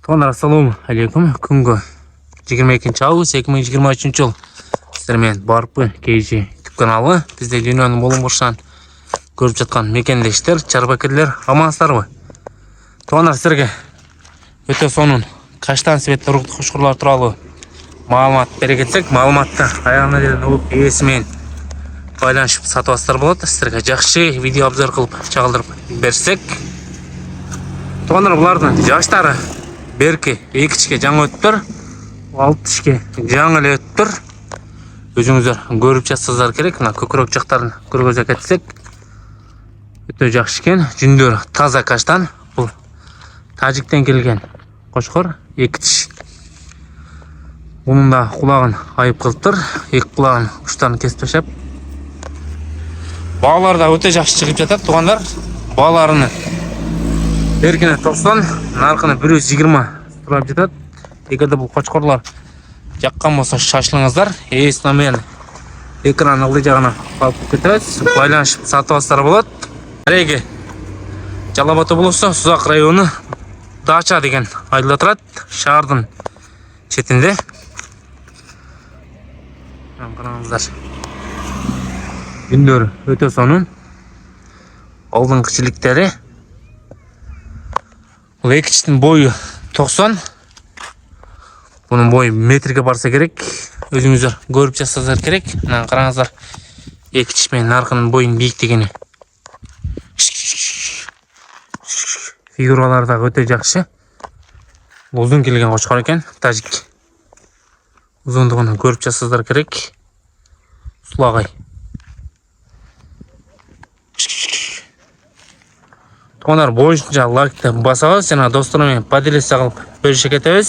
Туғандар, ассаламу алейкум. Күнгі 22 август 2023 жыл. Сіздермен барпы кейжі YouTube каналы. Бізде дүйненің болын бұршан көріп жатқан мекендештер, чарбакерлер, амансыздар ғой. Туғандар, сіздерге өте сонын қаштан себетті рухты құшқырлар туралы маалымат бере кетсек, маалыматты аяғына дейін оқып иесімен байланышып сатып болады. Сіздерге жақсы видео обзор қылып чағылдырып берсек. Туғандар, бұлардың жаштары берке 2-шке жаңа өтіп тұр, 6-шке жаңа өтіп тұр. Өзіңіздер көріп жатсыздар керек. Мына көкірек жақтарын көргөзе кетсек, өте жақсы екен. Жүндері таза қаштан. Бұл Тажиктен келген қошқыр 2-ш. Бұның да құлағын айып қылып тұр. Екі құлағын ұштарын кесіп тастап. Балалар да өте жақсы шығып жатады. Туғандар, балаларыны беркені 90, нарқыны 120 тұрап жетеді. Егерде бұл қошқырлар жаққан болса шашылыңыздар. Номерін экран ылды жағына қалып кетеміз. Байланышып сатып болады. Әреге Жалабаты болысы Сузақ районы Дача деген айдыла тұрады. Шардың шетінде. Қараңыздар. Үндері өте сонын. Алдың кішіліктері. Бұл 2-штің бойы 90. Бұның бойы метрге барса керек. Өзіңіздер көріп жасасыздар керек. Қараңыздар, 2-ш мен нарқының бойын биіктігіне. Фигуралардағы өте жақсы. Ұзын келген қошқар екен, тажик. Ұзындығын көріп жасасыздар керек. Сұлағай. Туғандар, бойынша лайкты басыңыз, және достарымен поделиться қылып бөлісе кетеміз.